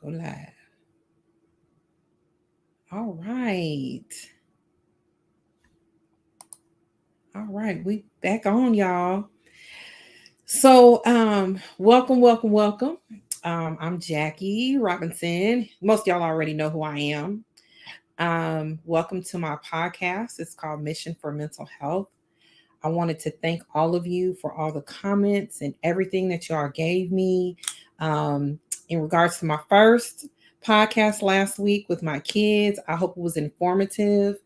Go live. All right. All right. We back on, y'all. So, welcome. I'm Jackie Robinson. Most of y'all already know who I am. Welcome to my podcast. It's called Mission for Mental Health. I wanted to thank all of you for all the comments and everything that y'all gave me in regards to my first podcast last week with my kids. I hope it was informative.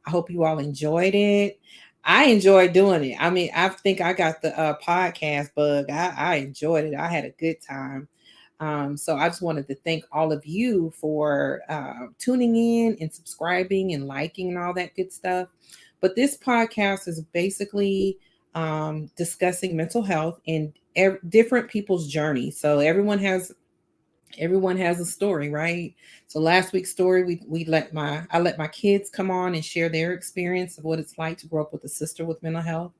I hope you all enjoyed it. I enjoyed doing it. I mean, I think I got the podcast bug. I enjoyed it. I had a good time. So I just wanted to thank all of you for tuning in and subscribing and liking and all that good stuff. But this podcast is basically discussing mental health and different people's journey. So everyone has a story, right? So last week's story, I let my kids come on and share their experience of what it's like to grow up with a sister with mental health.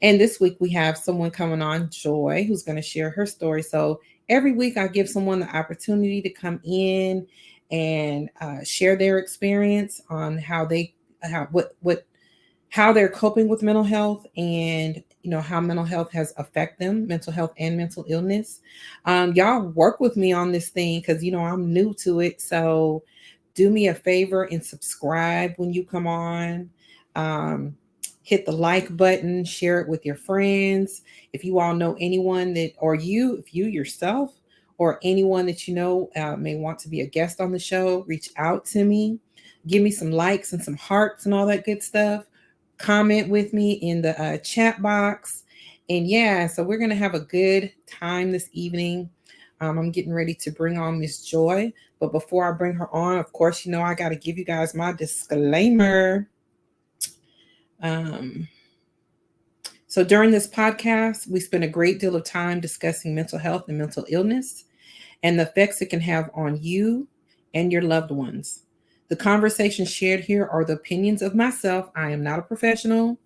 And this week we have someone coming on, Joy, who's going to share her story. So every week I give someone the opportunity to come in and share their experience on how they're coping with mental health, and how mental health has affected them, mental health and mental illness. Y'all work with me on this thing because I'm new to it. So do me a favor and subscribe when you come on. um, Hit the like button, share it with your friends. If you all know anyone that, or if you yourself or anyone that may want to be a guest on the show, reach out to me. Give me some likes and some hearts and all that good stuff. Comment with me in the chat box. And yeah, so we're going to have a good time this evening. I'm getting ready to bring on Miss Joy. But before I bring her on, of course, I got to give you guys my disclaimer. Um, so during this podcast, we spend a great deal of time discussing mental health and mental illness and the effects it can have on you and your loved ones. The conversations shared here are the opinions of myself. I am not a professional.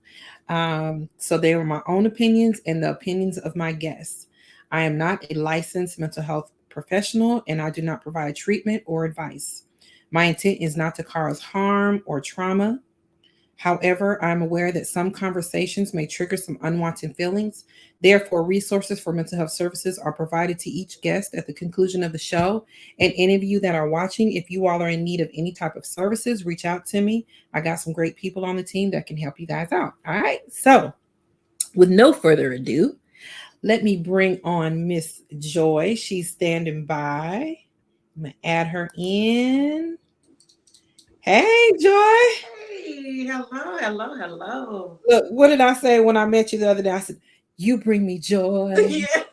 So they are my own opinions and the opinions of my guests. I am not a licensed mental health professional, and I do not provide treatment or advice. My intent is not to cause harm or trauma. However, I'm aware that some conversations may trigger some unwanted feelings. Therefore, resources for mental health services are provided to each guest at the conclusion of the show. And any of you that are watching, if you all are in need of any type of services, reach out to me. I got some great people on the team that can help you guys out. All right. So, with no further ado, let me bring on Miss Joy. She's standing by. I'm going to add her in. Hey, Joy. Hey, hello. Look, what did I say when I met you the other day? I said, "You bring me joy." Yes.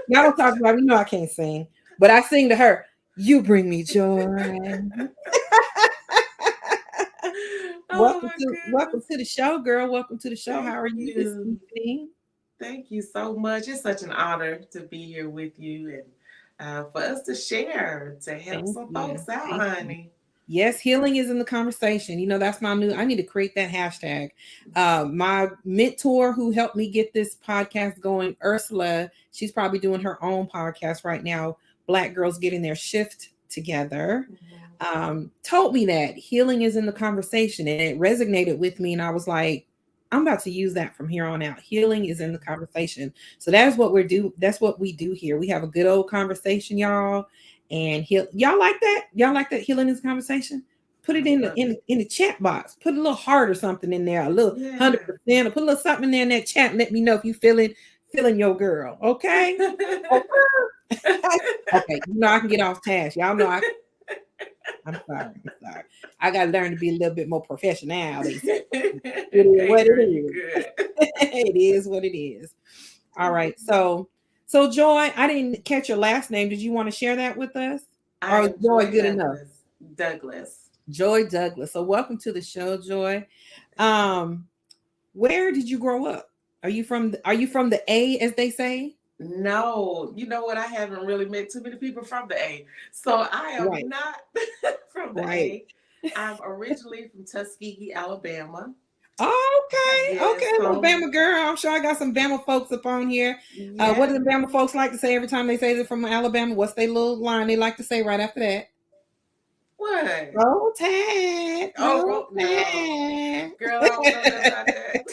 Y'all don't talk about me. You know I can't sing, but I sing to her. You bring me joy. Oh my Welcome goodness. to the show, girl. Welcome to the show. Thank How are you this you. evening? Thank you so much. It's such an honor to be here with you and for us to share, to help Thank some you. folks out, Thank you. honey. Yes, healing is in the conversation. That's my new. I need to create that hashtag. My mentor who helped me get this podcast going, Ursula, she's probably doing her own podcast right now. Black girls getting their shift together. Mhm. Told me that healing is in the conversation, and it resonated with me. And I was like, I'm about to use that from here on out. Healing is in the conversation. So that's what we're do. That's what we do here. We have a good old conversation, y'all. And y'all like that? Y'all like that healing is conversation? Put it I in the love in it. the, in the chat box. Put a little heart or something in there, a little Yeah. 100%, or put a little something in there in that chat. And let me know if you feeling your girl. Okay. Okay. I can get off task. Y'all know I'm sorry. I'm sorry. I got to learn to be a little bit more professional. They say it is Hey, what it girl, you is. good. It is what it is. All right. So Joy, I didn't catch your last name. Did you want to share that with us? I Or is am Joy Joy good enough? Douglas. Douglas. Joy Douglas. So welcome to the show, Joy. Thank you. Um, where did you grow up? Are you from the A, as they say? No, you know what? I haven't really met too many people from the A. So I Right, am not from the right. A. I'm originally from Tuskegee, Alabama. Okay, okay, Yes, little home. Bama girl. I'm sure I got some Bama folks up on here. What do Yes. the Bama folks like to say every time they say they're from Alabama? What's their little line they like to say right after that? What? Roll Tide, Oh, roll no. Tide. Girl, I don't know nothing about that.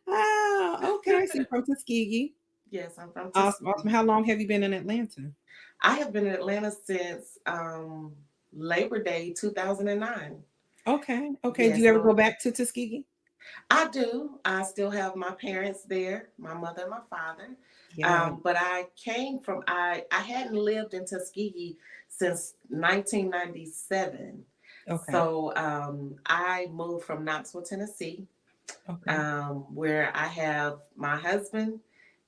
Oh, okay. So you're from Tuskegee. Yes, I'm from Awesome, awesome. How Tuskegee. long have you been in Atlanta? I have been in Atlanta since Labor Day 2009. Okay, okay. Do you Yes, ever go so back to Tuskegee? I do. I still have my parents there, my mother and my father. Yeah. But I came from I hadn't lived in Tuskegee since 1997. Okay. So I moved from Knoxville, Tennessee, Okay. where I have my husband.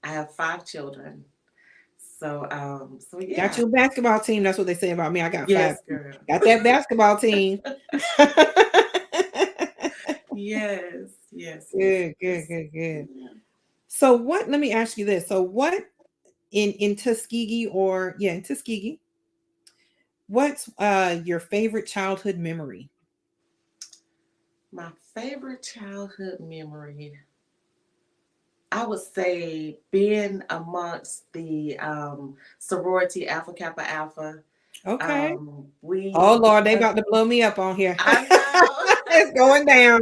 I have 5 children. So Got yeah. you a basketball team. That's what they say about me. I got five. Yes, girl. Got that basketball team. Yes, yes, yes, Good, good, yes. good, good. Yeah. So what, let me ask you this. So what in Tuskegee or yeah, in Tuskegee, what's your favorite childhood memory? My favorite childhood memory, I would say being amongst the sorority Alpha Kappa Alpha. Okay. We, Oh Lord, they uh, about to blow me up on here. I know. It's going down.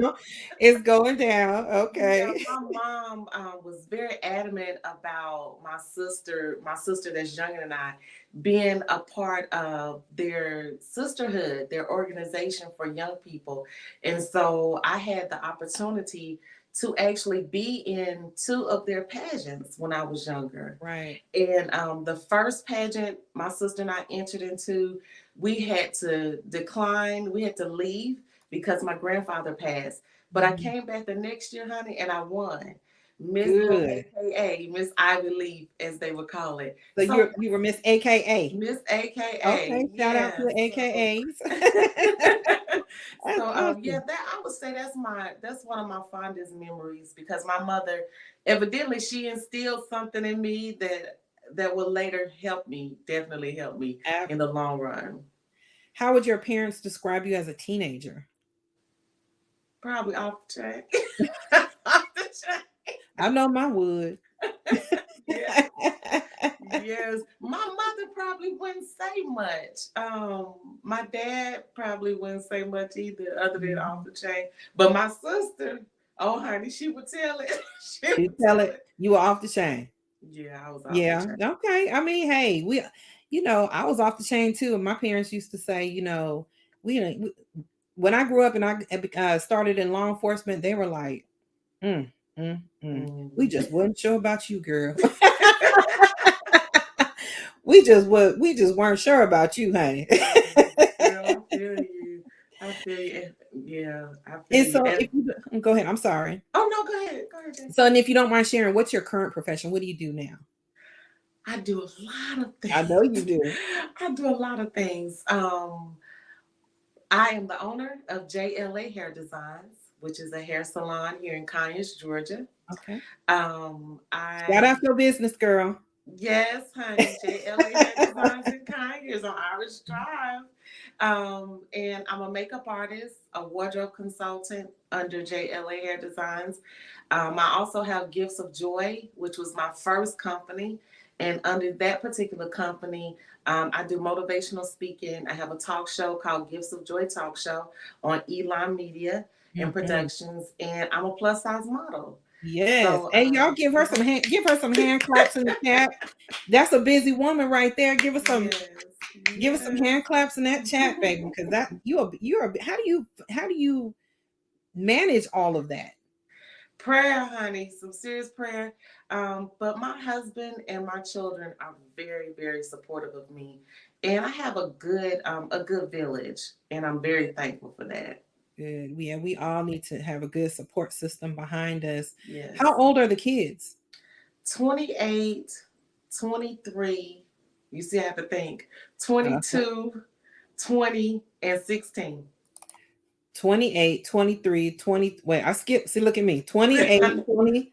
It's going down. Yeah, Okay. my mom was very adamant about my sister that's younger than I, being a part of their sisterhood, their organization for young people. And so I had the opportunity to actually be in 2 of their pageants when I was younger. Right. And the first pageant my sister and I entered into, we had to decline, we had to leave because my grandfather passed. But I Mhm. came back the next year, honey, and I won. Miss Good. AKA, Miss Ivy Leaf, as they would call it. So So you were Miss AKA. Miss AKA, Okay. Shout out to yes. the AKAs. That's So yeah, awesome. that I would say that's one of my fondest memories because my mother, evidently she instilled something in me that will later definitely help me in the long run. How would your parents describe you as a teenager? Probably off the track. Off the track. I know my would. Yeah. Yes, my mother probably wouldn't say much. My dad probably wouldn't say much either, other than off Mhm. the chain. But my sister, oh honey, she would tell it. She You would tell tell it it. you were off the chain. Yeah, I was off the Yeah. chain. Okay. I mean, hey, I was off the chain too. And my parents used to say, we when I grew up and I started in law enforcement, they were like, mm, mm, mm. We Mm. just wasn't sure about you, girl. We just weren't sure about you, honey. Yeah, girl, I feel you. I feel you. Yeah, I feel And you. so And if you go ahead, I'm sorry. oh no, go ahead, go ahead, Jane. So and if you don't mind sharing, what's your current profession? What do you do now? I do a lot of I know things. you do. I do a lot of things. I am the owner of JLA Hair Designs, which is a hair salon here in Conyers, Georgia. Okay. Shout out I your business, girl. Yes, honey, JLA Hair Designs in Conyers on Irish Drive. And I'm a makeup artist, a wardrobe consultant under JLA Hair Designs. I also have Gifts of Joy, which was my first company. And under that particular company, I do motivational speaking. I have a talk show called Gifts of Joy Talk Show on Elon Media and Mhm. Productions. And I'm a plus size model. Yes. So, Hey, y'all give her some hand claps in the chat. That's a busy woman right there. yes, Give us some yes. hand claps in that chat, baby, because that you're how do you manage all of that? Prayer, honey, some serious prayer. But my husband and my children are very, very supportive of me, and I have a good village, and I'm very thankful for that. Good. We all need to have a good support system behind us. How Yes, old are the kids? 28, 23. You see, I have to think. Uh, 22, 20, and 16. 28, 23, 20. Wait, I skipped. See, look at me. 28, 22.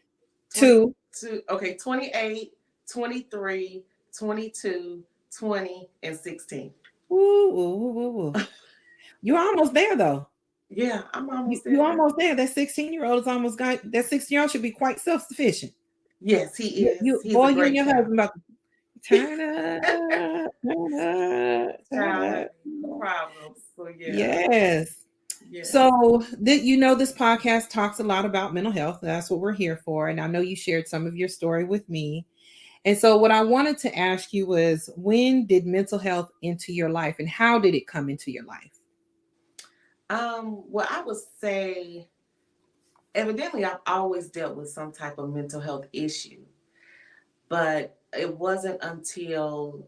22. Okay, 28, 23, 22, 20, and 16. Woo, woo, woo, woo, woo. You're almost there though. Yeah, I'm almost You there. almost there. That 16-year-old is almost got that 16-year-old should be quite self-sufficient. Yes, he is. You He's boy, a you and great your child. husband about to turn up, turn up, Child turn having up. problems. So yeah, Yes. yes. So that this podcast talks a lot about mental health. That's what we're here for. And I know you shared some of your story with me. And so what I wanted to ask you was, when did mental health enter your life and how did it come into your life? Well, I would say evidently I've always dealt with some type of mental health issue, but it wasn't until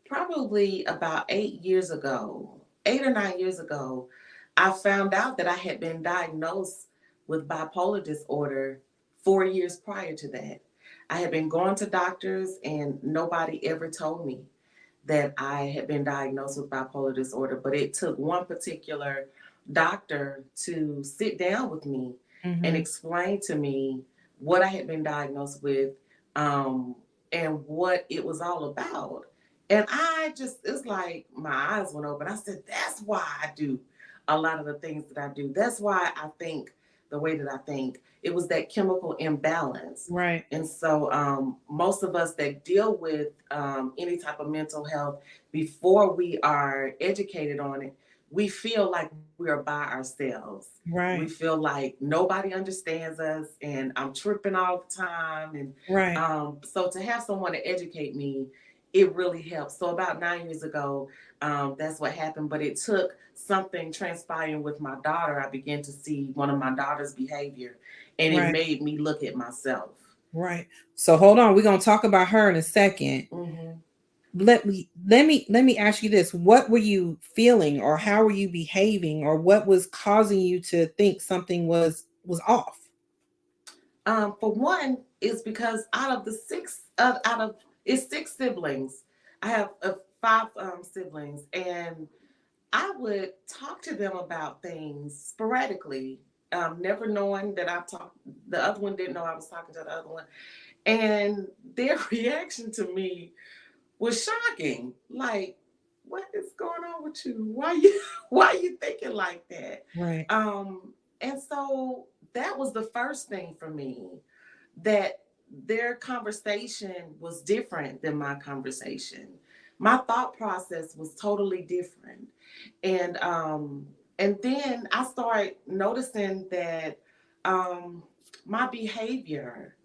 probably about 8 years ago, 8 or 9 years ago, I found out that I had been diagnosed with bipolar disorder 4 years prior to that. I had been going to doctors and nobody ever told me that I had been diagnosed with bipolar disorder, but it took one particular doctor to sit down with me and Mm-hmm. explain to me what I had been diagnosed with, um, and what it was all about. And I just, it's like my eyes went open. I said, that's why I do a lot of the things that I do. That's why I think the way that I think. It was that chemical imbalance. Right. And so, most of us that deal with any type of mental health, before we are educated on it, we feel like we are by ourselves. We Right. feel like nobody understands us, and I'm tripping all the time. And Right. so, to have someone to educate me, it really helps. So, about 9 years ago, that's what happened. But it took something transpiring with my daughter. I began to see one of my daughter's behavior, and it Right. made me look at myself. Right. So hold on, we're gonna talk about her in a second. Mm-hmm. Let me ask you this. What were you feeling, or how were you behaving, or what was causing you to think something was off? For one, is because out of the six, out of it's six siblings. I have five siblings, and I would talk to them about things sporadically, never knowing that I talked. The other one didn't know I was talking to the other one, and their reaction to me was shocking. Like, what is going on with you? Why are you thinking like that? Right. And so that was the first thing for me, that their conversation was different than my conversation. My thought process was totally different. And then I started noticing that um my behavior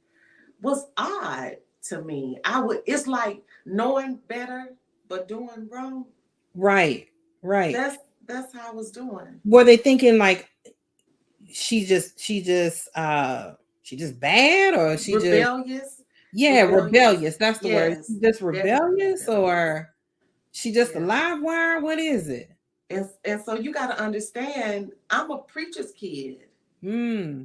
was odd to me. It's like knowing better but doing wrong. Right. Right. That's how I was doing. Were they thinking like she just bad, or she just, Rebellious, yeah, rebellious. rebellious, that's the word. She Yes, just definitely rebellious, rebellious. or she just a Yeah. live wire? What is it? And so you got to understand, I'm a preacher's kid. Hmm.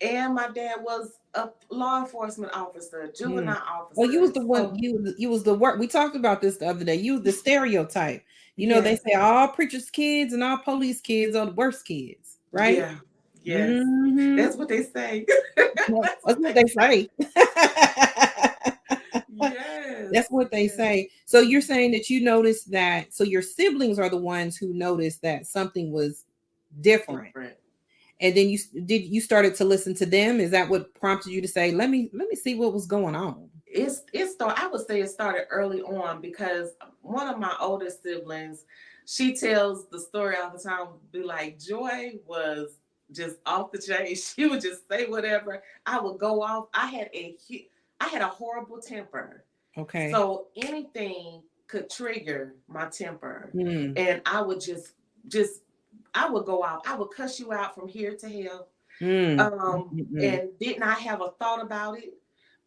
And my dad was a law enforcement officer, Hmm. juvenile Well, you officer. was the one. So, You was the work. We talked about this the other day. You was the stereotype. They yes, say all preachers' kids and all police kids are the worst kids, right? yeah, yes. Mm-hmm. That's what they say. Well, That's that's what what they they say. say. Yes, That's what they yes. say. So you're saying that you noticed that. So your siblings are the ones who noticed that something was different, Different. and then you started to listen to them. Is that what prompted you to say, let me see what was going on? I would say it started early on, because one of my older siblings, she tells the story all the time, be like, Joy was just off the chain. She would just say whatever. I would go off. I had a horrible temper. Okay. So anything could trigger my temper. Mm, And I would just I would go out. I would cuss you out from here to hell. mm, mm, mm. And did not have a thought about it.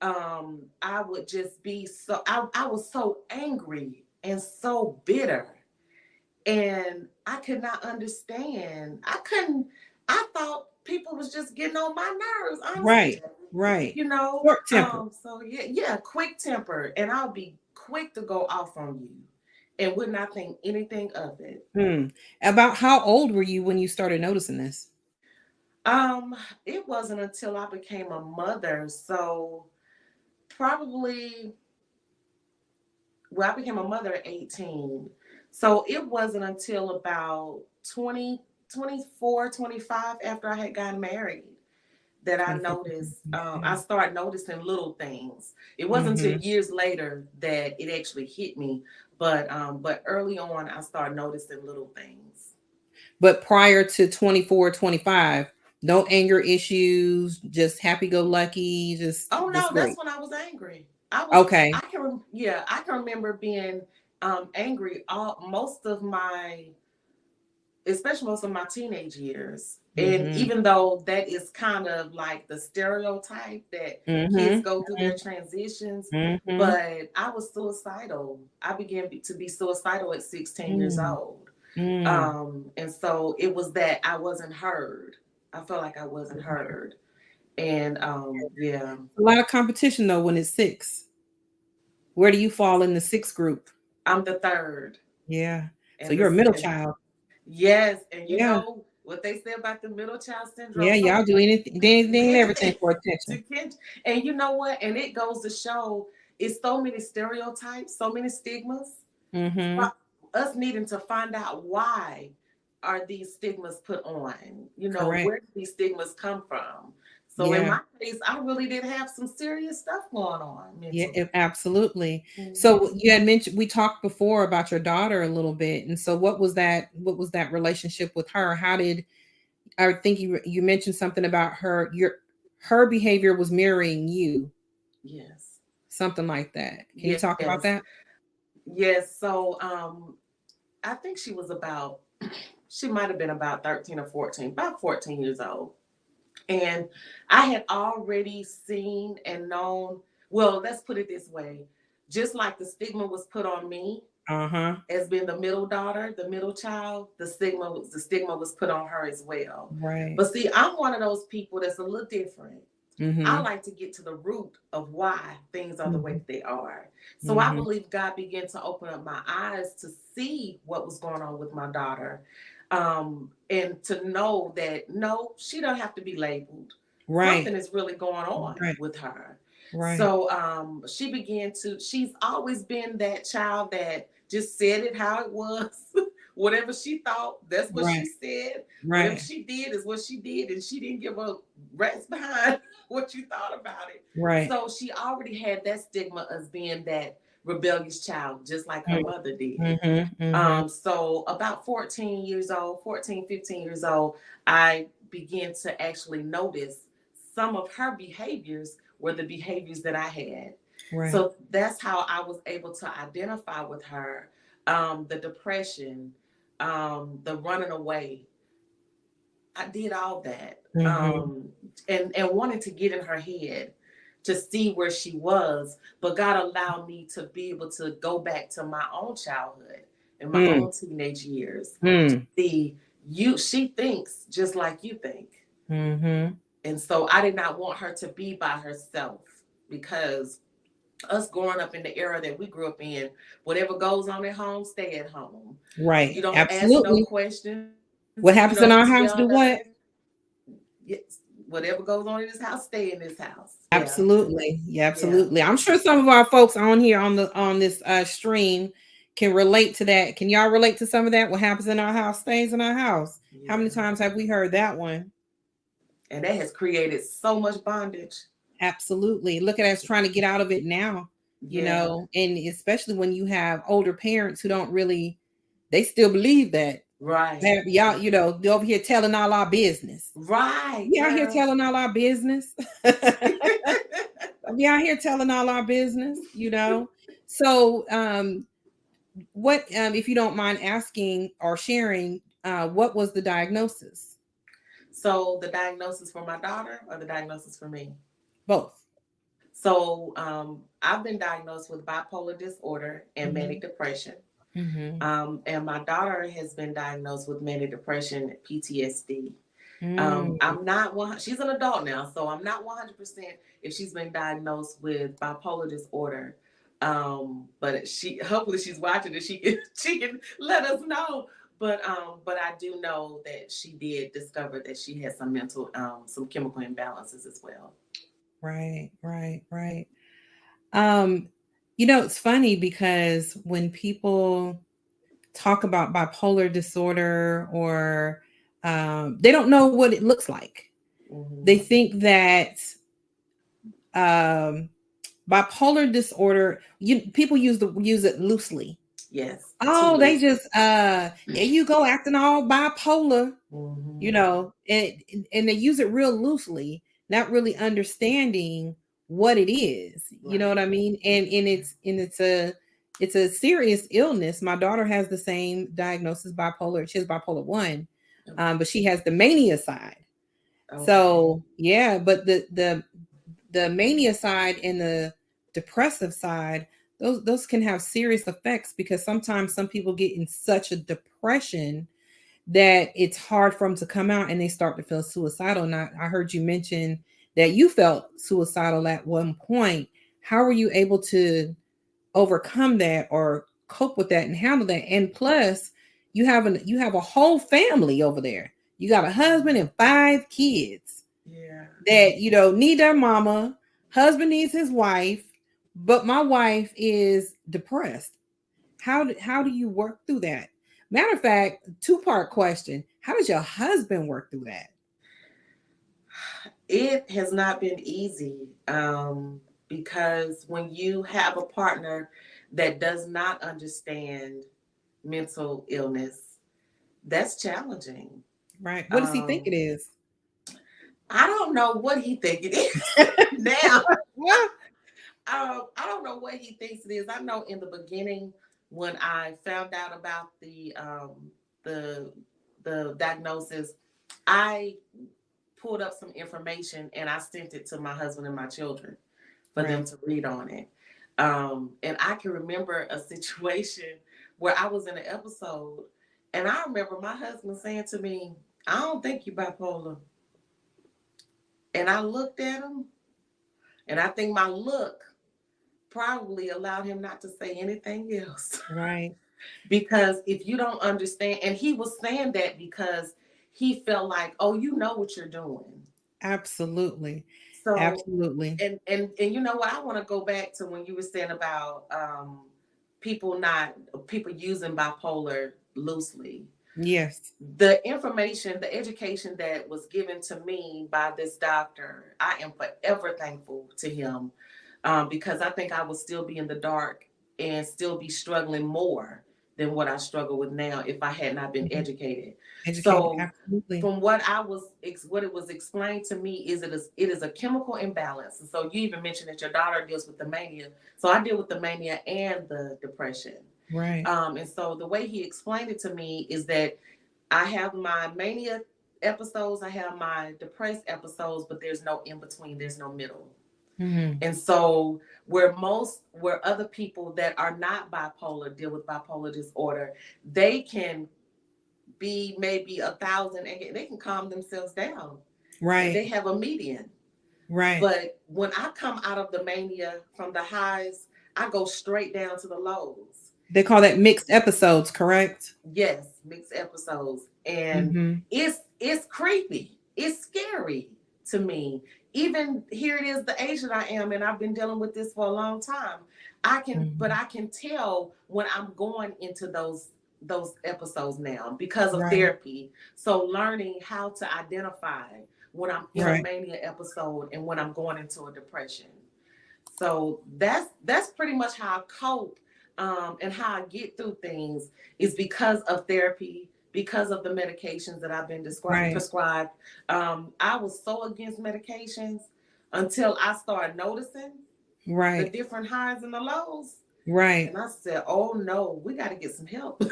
I would just be I was so angry and so bitter, and I could not understand. I thought people was just getting on my nerves, honestly, Right, Jackie. right. Short temper. So yeah, yeah, quick temper, and I'll be quick to go off on you and would not think anything of it. Hmm. About how old were you when you started noticing this? Um, it wasn't until I became a mother, so probably, well, I became a mother at 18. So it wasn't until about 20, 24, 25 after I had gotten married that I 24. noticed, I Okay. started noticing little things. It wasn't until Mm-hmm. years later that it actually hit me, but early on, I started noticing little things. But prior to 24, 25, no anger issues, just happy go lucky, Oh just no, that's great. when I was angry. I was, Okay. yeah, I can remember being angry all most of my, especially most of my teenage years. And Mm-hmm. even though that is kind of like the stereotype that kids Mm-hmm. go through their transitions, Mm-hmm. but I was suicidal. I began to be suicidal at 16 years Mm-hmm. old. Mm. And so it was that I wasn't heard. I felt like I wasn't heard. And yeah, A lot of competition though when it's six. Where do you fall in the six group? I'm the third. Yeah. So And you're a this, middle and child. yes, and you Yeah. know what they say about the middle child syndrome. Yeah, So y'all do anything and everything for to attention. catch, and you know what? And it goes to show it's so many stereotypes, so many stigmas. Mm-hmm. But us needing to find out why are these stigmas put on? You know, Correct. where do these stigmas come from? So in Yeah. my case, I really did have some serious stuff going on Yeah, mentally. absolutely. So Mhm. you had mentioned we talked before about your daughter a little bit, and so what was that relationship with her? How did I think you mentioned something about her behavior was mirroring you, Yes. something like that. Can you talk about Yes. that? Yes. So I think she was about she might have been about 13 or 14, about 14 years old. And I had already seen and known, well, let's put it this way. Just like the stigma was put on me Uh-huh. as being the middle daughter, the middle child, the stigma was put on her as well. Right. But see, I'm one of those people that's a little different. I Mm-hmm. like to get to the root of why things are the way Mm-hmm. that they are. So I Mm-hmm. believe God began to open up my eyes to see what was going on with my daughter, and to know that no, she don't have to be labeled. Right. Something is really going on Right. with her. Right. So she began to. She's always been that child that just said it how it was. Whatever she thought, that's what Right. she said. Whatever Right. she did is what she did, and she didn't give a rat's behind what you thought about it. Right. So she already had that stigma as being that rebellious child, just like her mother did. Mm-hmm. Mm-hmm. So about 14 years old, 14, 15 years old, I began to actually notice some of her behaviors were the behaviors that I had. Right. So that's how I was able to identify with her, the depression, the running away. I did all that, Mm-hmm. and wanted to get in her head to see where she was, but God allowed me to be able to go back to my own childhood and my Mm. own teenage years to Mm. see you. She thinks just like you think, Mm-hmm. and so I did not want her to be by herself because us growing up in the era that we grew up in, whatever goes on at home, stay at home. Right. You don't ask no Absolutely. questions. You What don't happens in our tell house, do nothing. what? Yes, whatever goes on in this house, stay in this house. Yeah, Absolutely. Yeah, yeah, absolutely. I'm sure some of our folks on here on this stream can relate to that. Can y'all relate to some of that? What happens in our house stays in our house. How many yeah. times have we heard that one? And that has created so much bondage. Absolutely. Look at us trying to get out of it now, Yeah, and especially when you have older parents who don't really, they still believe that. right, Y'all, they're over here telling all our business. right, We out here girl. telling all our business. We out here telling all our business. So, what, if you don't mind asking or sharing, what was the diagnosis? So the diagnosis for my daughter or the diagnosis for me? Both. So I've been diagnosed with bipolar disorder and Mm-hmm. manic depression. Mm-hmm. And my daughter has been diagnosed with manic depression, PTSD. Mm. I'm not one. She's an adult now, so I'm not 100% if she's been diagnosed with bipolar disorder. But she hopefully she's watching and she can she can let us know. But I do know that she did discover that she had some mental some chemical imbalances as well. Right, right, right. Um, it's funny because when people talk about bipolar disorder, or they don't know what it looks like. They Mm-hmm. think that um, bipolar disorder, people use it loosely. Yes, too Oh, they loosely. just there you go, acting all bipolar, Mm-hmm. and they use it real loosely, not really understanding what it is. You know Right. what I mean? And it's a serious illness. My daughter has the same diagnosis, bipolar. She has bipolar one, Okay. but she has the mania side. Okay. So yeah, but the mania side and the depressive side, those can have serious effects, because sometimes some people get in such a depression that it's hard for them to come out, and they start to feel suicidal. And I heard you mention that you felt suicidal at one point. How were you able to overcome that, or cope with that and handle that? And plus, you have a whole family over there. You got a husband and 5 kids Yeah. that need their mama. Husband needs his wife, but my wife is depressed. How do you work through that? Matter of fact, two-part question: how does your husband work through that? It has not been easy, because when you have a partner that does not understand mental illness, that's challenging. Right? What does he think Um, it is? I don't know what he think it is now. Yeah. I don't know what he thinks it is. I know in the beginning when I found out about the the diagnosis, I pulled up some information and I sent it to my husband and my children for them Right. to read on it. And I can remember a situation where I was in an episode, and I remember my husband saying to me, "I don't think you're bipolar." And I looked at him, and I think my look probably allowed him not to say anything else. Right. Because if you don't understand, and he was saying that because he felt like, oh, you know what you're doing. Absolutely. So, Absolutely. and you know what? I want to go back to when you were saying about people not people using bipolar loosely. Yes. The information, the education that was given to me by this doctor, I am forever thankful to him, because I think I would still be in the dark and still be struggling more than what I struggle with now if I had not been Mhm. educated. Educated. So, Absolutely. from what it was explained to me is it is a chemical imbalance. And so you even mentioned that your daughter deals with the mania. So I deal with the mania and the depression. Right. And so the way he explained it to me is that I have my mania episodes, I have my depressed episodes, but there's no in between, there's no middle. Hmm. And so where other people that are not bipolar deal with bipolar disorder, they can be maybe 1,000 and they can calm themselves down and Right. they have a median. Right. But when I come out of the mania from the highs, I go straight down to the lows. They call that mixed episodes, correct? Yes, mixed episodes. And Hmm. it's creepy. It's scary to me. Even here it is the age that I am, and I've been dealing with this for a long time. Hmm. I can tell when I'm going into those episodes now because of Right. therapy. So learning how to identify when I'm in a Right. mania episode and when I'm going into a depression. So that's pretty much how I cope, and how I get through things is because of therapy, because of the medications that I've been Right. prescribed. I was so against medications until I started noticing the Right. different highs and the lows, Right. and I said, "Oh no, we got to get some help.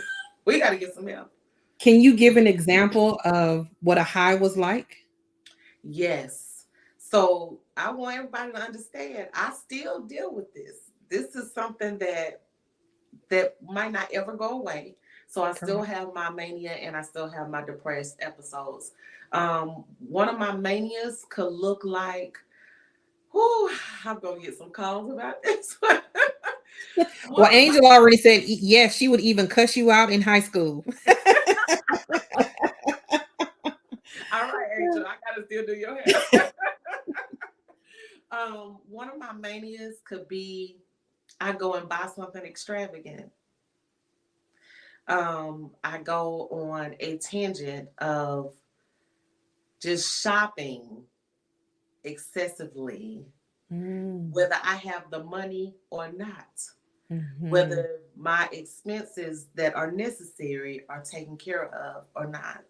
We got to get some help." Can you give an example of what a high was like? Yes. So I want everybody to understand. I still deal with this. This is something that might not ever go away. So I still Correct. have my mania and I still have my depressed episodes. One of my manias could look like, whew, I'm gonna get some calls about this. Well, One of my, Angel already said yes, she would even cuss you out in high school. all right, Angel, I gotta still do your hair. One of my manias could be I go and buy something extravagant. I go on a tangent of just shopping excessively, Mm. whether I have the money or not, Mm-hmm. whether my expenses that are necessary are taken care of or not.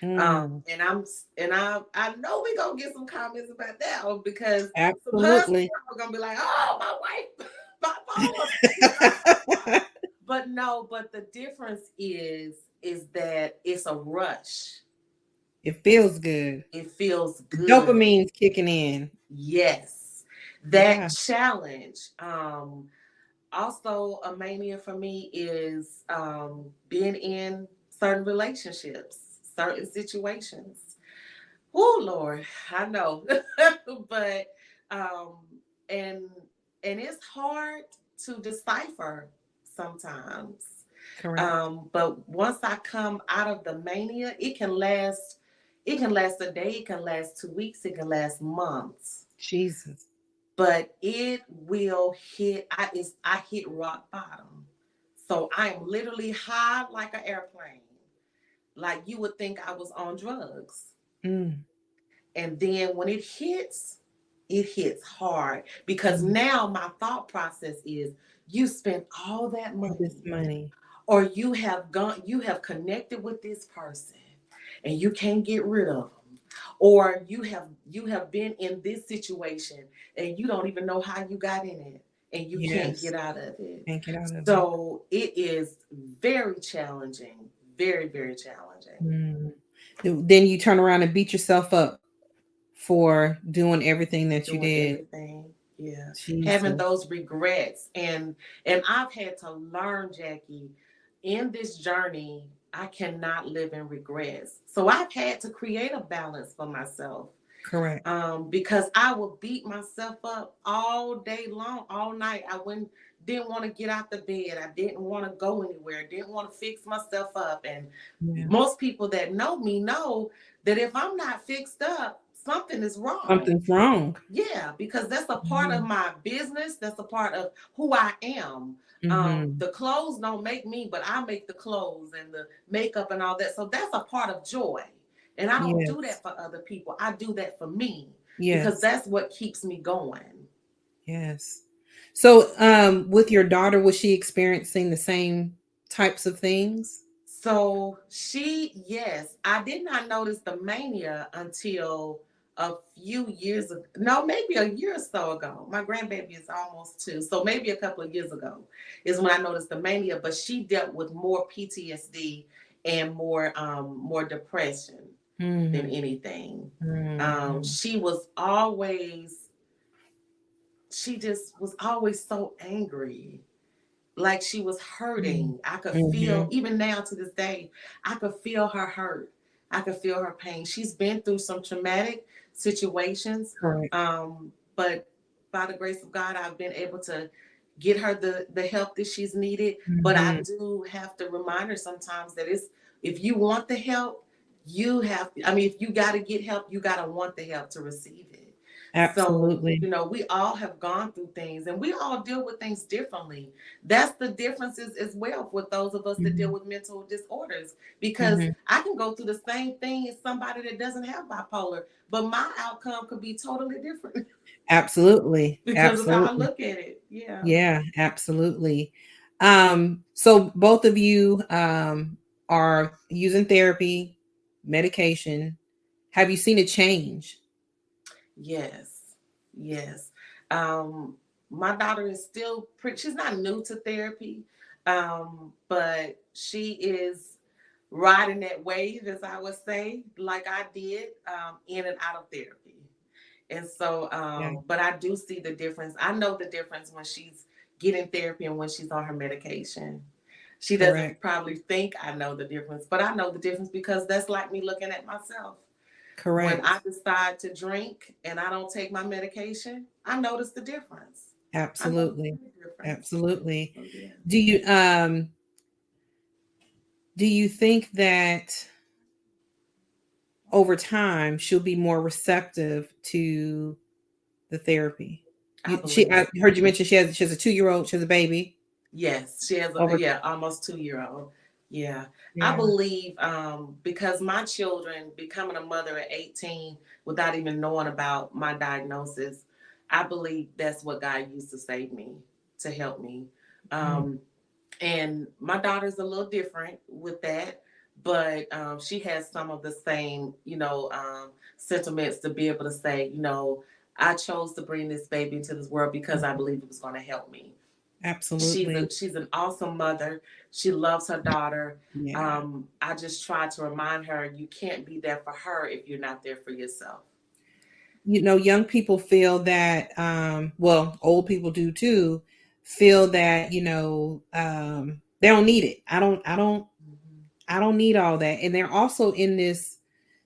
Mm. And I know we're gonna get some comments about that one because some husbands Absolutely. are gonna be like, "Oh, my wife, bipolar," you know. But no, but the difference is that it's a rush. It feels good. It feels The good. dopamine's kicking in. Yes, that Yeah, challenge. Also, a mania for me is being in certain relationships, certain situations. Oh Lord, I know, but um, and and it's hard to decipher sometimes. correct. But once I come out of the mania, it can last. It can last a day. It can last 2 weeks. It can last months. Jesus. But it will hit. I hit rock bottom. So I am literally high like an airplane. Like you would think I was on drugs. Mm. And then when it hits hard because Mm. now my thought process is you spent all that All this money money. or you have connected with this person and you can't get rid of them, or you have been in this situation and you don't even know how you got in it and you can't Yes. get out of it. Can't get out of it. So it is very challenging, very, very challenging. Mm. Then you turn around and beat yourself up for doing everything that you Doing did. everything. Yeah. Having Jesus. those regrets. And I've had to learn, Jackie, in this journey, I cannot live in regrets. So I've had to create a balance for myself. Correct. Because I would beat myself up all day long, all night. Didn't want to get out the bed. I didn't want to go anywhere. Didn't want to fix myself up. And Yeah. most people that know me know that if I'm not fixed up, something is wrong. Something's wrong. Yeah, because that's a part of Mm-hmm. my business. That's a part of who I am. Mm-hmm. The clothes don't make me, but I make the clothes and the makeup and all that. So that's a part of joy. And I don't do Yes. that for other people. I do that for me because Yes. that's what keeps me going. Yes. So, with your daughter, was she experiencing the same types of things? So yes, I did not notice the mania until a few years ago. No, maybe a year or so ago. My grandbaby is almost 2. So maybe a couple of years ago is when I noticed the mania, but she dealt with more PTSD and more depression than Mm-hmm. anything. Mm-hmm. She just was always so angry, like she was hurting. I could feel, Mm-hmm. even now to this day, I could feel her hurt. I could feel her pain. She's been through some traumatic situations, Correct. but by the grace of God, I've been able to get her the help that she's needed. But I Mm-hmm. do have to remind her sometimes that it's if you want the help, you have. I mean, if you got to get help, you got to want the help to receive it. So, Absolutely. we all have gone through things and we all deal with things differently. That's the differences as well with those of us that deal Mm-hmm. with mental disorders. Because Mm-hmm. I can go through the same thing as somebody that doesn't have bipolar, but my outcome could be totally different Absolutely. because of how I Absolutely. look at it. Yeah. Yeah, absolutely. So both of you are using therapy, medication. Have you seen a change? Yes. Yes. Um, my daughter is still she's not new to therapy, but she is riding that wave, as I would say, like I did, in and out of therapy. And so, Yeah, but I do see the difference. I know the difference when she's getting therapy and when she's on her medication. She doesn't correct. probably think I know the difference, but I know the difference because that's like me looking at myself. When I Correct. decide to drink and I don't take my medication, I notice the difference. I notice Absolutely. the difference. Absolutely. So yeah. Do you do you think that over time she'll be more receptive to the therapy? I I believe. heard you mention she has a 2-year old, she has a baby. Yes, she has a Over yeah, almost 2-year old. Yeah, I Yeah. believe because my children becoming a mother at 18 without even knowing about my diagnosis, I believe that's what God used to save me, to help me. Mm, Um, and my daughter's a little different with that, but she has some of the same, sentiments to be able to say, I chose to bring this baby into this world because I believe it was going to help me. absolutely. She's an awesome mother. She loves her daughter. Yeah. I just try to remind her you can't be there for her if you're not there for yourself. Young people feel that, well, old people do too, feel that, they don't need it. Mm-hmm. I don't need all that. And they're also in this,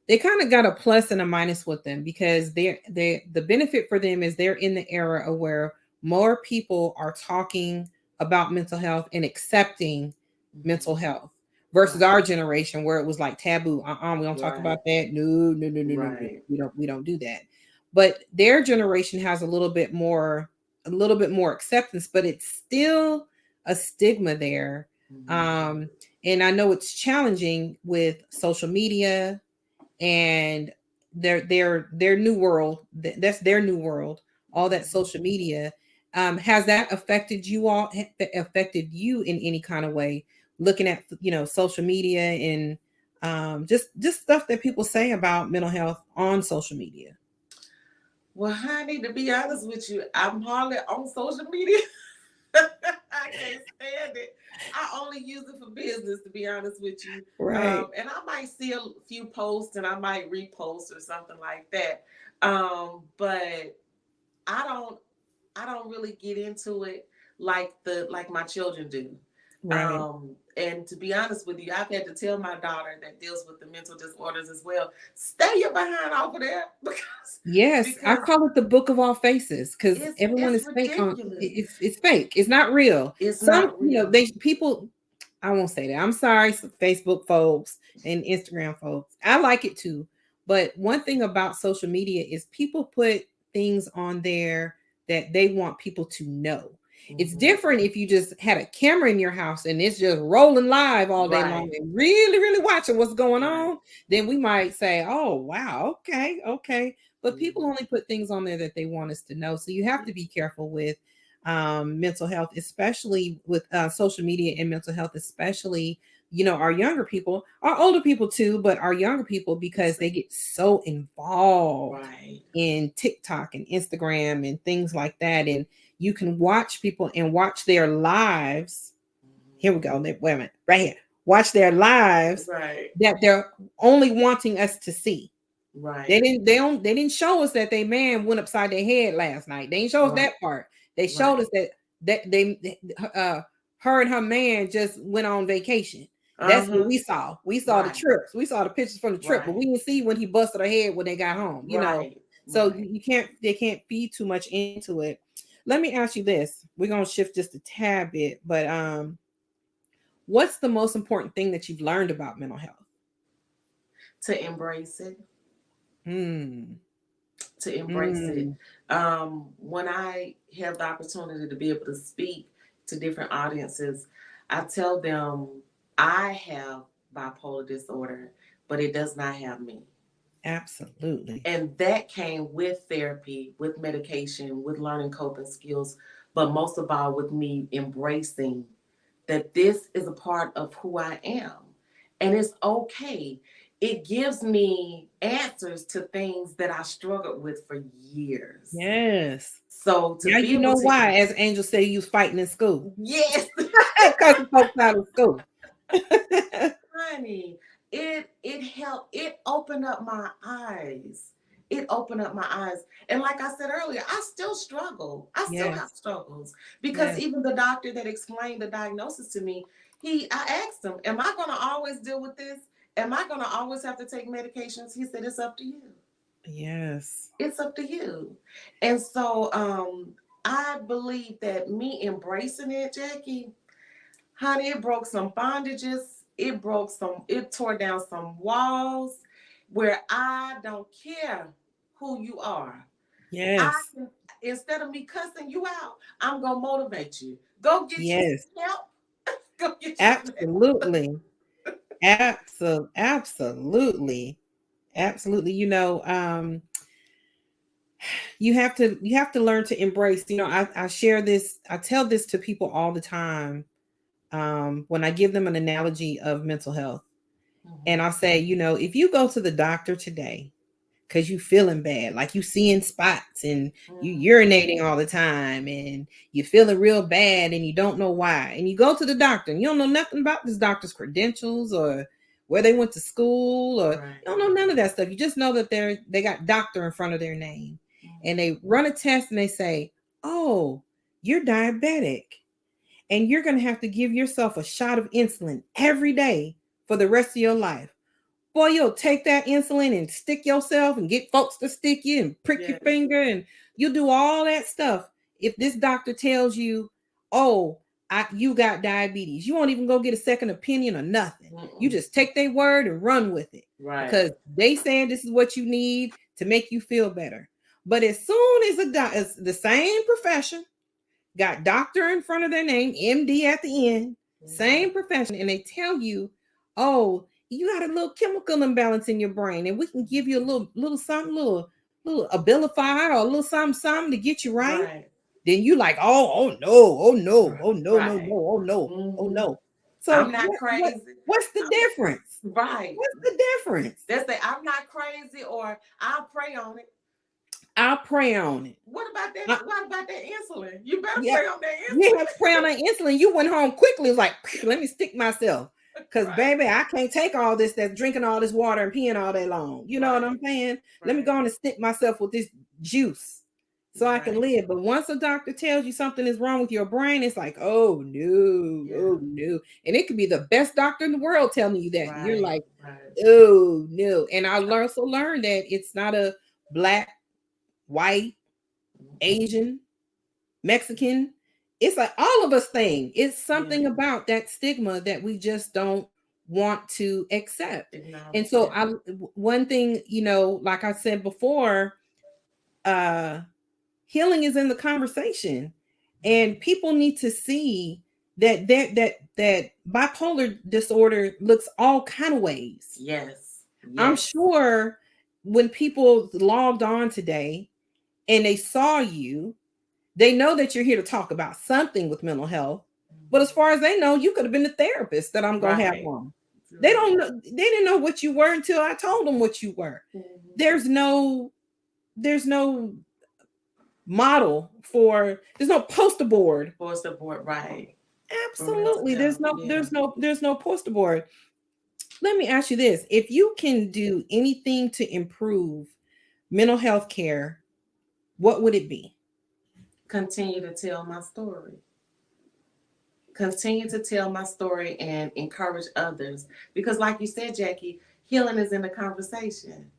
they kind of got a plus and a minus with them because the benefit for them is they're in the era of where more people are talking about mental health and accepting mental Mm-hmm. health versus Right, our generation where it was like taboo. We don't talk right, about that. No, no, no, no, no, no. right. We don't do that. But their generation has a little bit more acceptance, but it's still a stigma there. Mm-hmm. um and I know it's challenging with social media and their new world. That's their new world. All that social media. Has that affected you all? Affected you in any kind of way? Looking at social media and just stuff that people say about mental health on social media. Well, honey, to be honest with you, I'm hardly on social media. I can't stand it. I only use it for business, to be honest with you. Right. And I might see a few posts and I might repost or something like that. But I don't I don't really get into it like my children do. Right. And to be honest with you, I've had to tell my daughter that deals with the mental disorders as well, stay your behind over there Yes, I because call it the book of all faces because everyone it's is fake on ridiculous. it's fake. It's not real. It's Some, not real. they people I won't say that. I'm sorry, Facebook folks and Instagram folks. I like it too. But one thing about social media is people put things on there that they want people to know. It's Mm-hmm. different if you just had a camera in your house and it's just rolling live all day long Right, and really, really watching what's going right. on. Then we might say, oh, wow, okay, okay. But people Mm-hmm. only put things on there that they want us to know. So you have to be careful with mental health, especially with social media and mental health, especially, our younger people, our older people too, but our younger people, because they get so involved Right. in TikTok and Instagram and things like that. And you can watch people and watch their lives. Here we Mm-hmm. go. Wait a minute, right here. Watch their lives Right, that they're only wanting us to see. They right, didn't they don't they didn't show us that they man went upside their head last night. They didn't show us right, that part. They showed us right. that uh her and her man just went on vacation. That's what Uh-huh. we saw. We saw the Right, trips. We saw the pictures from the trip, but we right, didn't see when he busted her head when they got home. right, So right. you can't they can't feed too much into it. Let me ask you this. We're gonna shift just a tad bit, but what's the most important thing that you've learned about mental health? To embrace it, Hmm. to embrace it. Hmm. When I have the opportunity to be able to speak to different audiences, I tell them I have bipolar disorder, but it does not have me. Absolutely. And that came with therapy, with medication, with learning coping skills, but most of all, with me embracing that this is a part of who I am. And it's okay. It gives me answers to things that I struggled with for years. Yes. So to Now be you able know to, why, as Angel said, you was fighting in school. yes, Cussing folks out of school. honey, it helped. It opened up my eyes. It opened up my eyes. And like I said earlier, I still struggle. I still have Yes. struggles because Yes. even the doctor that explained the diagnosis to me, I asked him, "Am I going to always deal with this? Am I going to always have to take medications?" He said, "It's up to you. Yes. It's up to you." And so I believe that me embracing it, Jackie, honey, it broke some bondages. It tore down some walls where I don't care who you are. I Yes. can, instead of me cussing you out, I'm going to motivate you. Go get you Yes. some help. Go get you some help. Absolutely. Absolutely. Absolutely. You have to learn to embrace, I share this, I tell this to people all the time. When I give them an analogy of mental health, Mhm. and I'll say, if you go to the doctor today because you feeling bad, like you seeing spots and you Mhm. urinating all the time and you're feeling real bad and you don't know why, and you go to the doctor and you don't know nothing about this doctor's credentials or where they went to school, or you Right. don't know none of that stuff. You just know that they got doctor in front of their name, and Mhm. they run a test and they say, oh, you're diabetic and you're going to have to give yourself a shot of insulin every day for the rest of your life. Boy, you'll take that insulin and stick yourself and get folks to stick you and prick your Yes. finger, and you'll do all that stuff. If this doctor tells you, oh, you got diabetes, you won't even go get a second opinion or nothing. You Mm-mm. just take their word and run with it Right. because they saying this is what you need to make you feel better. But as soon as it's the same profession, got doctor in front of their name, MD at the end, Mhm. same profession, and they tell you, oh, you got a little chemical imbalance in your brain, and we can give you a little something, little abilify or a little something to get you right. Right. Then you like, oh no, oh no, Right. oh no, no, Right. no, oh no, oh Hmm. no. So I'm not crazy. what's the I'm not, difference? right. What's the difference? They say I'm not crazy, or I'll pray on it. I'll pray on it. What about that? I, What about that insulin? You better yeah, pray on that you have to pray on insulin. that insulin. You went home quickly. It was like, let me stick myself. Cause Right. baby, I can't take all this, that's drinking all this water and peeing all day long. You know what I'm Right. saying? Let me Right. go on and stick myself with this juice so I can Right. live. But once a doctor tells you something is wrong with your brain, it's like, oh no, Yeah. oh no. And it could be the best doctor in the world telling you that. And you're Right. like, Right. oh no. And also learned that it's not a black, white, Asian, Mexican. It's like all of us thing. It's Yeah. something about that stigma that we just don't want to accept. And Acknowledge. so Yeah. one thing, like I said before, uh healing is in the conversation. And Mhm. people need to see that bipolar disorder looks all kind of ways. Yes. I'm Yes. sure when people logged on today and they saw you, they know that you're here to talk about something with mental health, but as Mhm. far as they know, you could have been the therapist that I'm gonna have Right. on. They Right. don't know. They didn't know what you were until I told them what you were. Mhm. There's no, there's no model for. There's no poster board. For support. Right. For mental Absolutely, health. Yeah. there's no poster board. Let me ask you this: if you can do anything to improve mental health care, what would it be? Continue to tell my story. Continue to tell my story and encourage others. Because, like you said, Jackie, healing is in the conversation.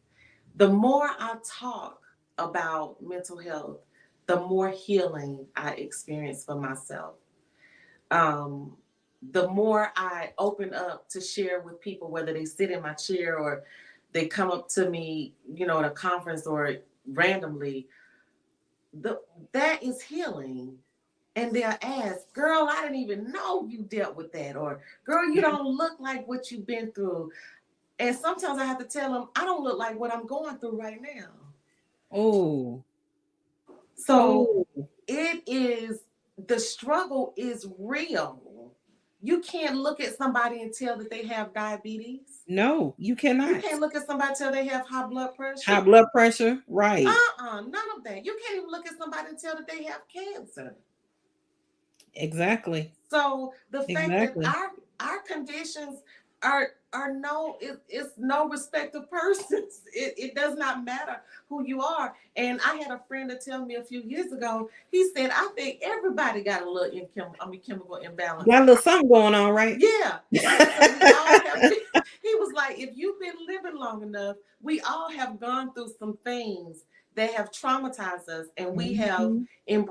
The more I talk about mental health, the more healing I experience for myself. Um, the more I open up to share with people, whether they sit in my chair or they come up to me, at a conference or randomly, the, that is healing. And they'll ask, girl, I didn't even know you dealt with that. Or, girl, you Yeah. don't look like what you've been through. And sometimes I have to tell them, I don't look like what I'm going through right now. Oh. So Oh. it is, the struggle is real. You can't look at somebody and tell that they have diabetes. No, you You cannot. can't look at somebody and tell they have high blood High pressure. blood pressure, right. None of that. You can't even look at somebody and tell that they have cancer. Exactly. So the fact that Exactly. our conditions are no, it's no respect of persons. It does not matter who you are. And I had a friend to tell me a few years ago. He said, I think everybody got a little chemical imbalance. Got a little something going on, right? Yeah, because we all have been, he was like, if you've been living long enough, we all have gone through some things that have traumatized us, and Mhm.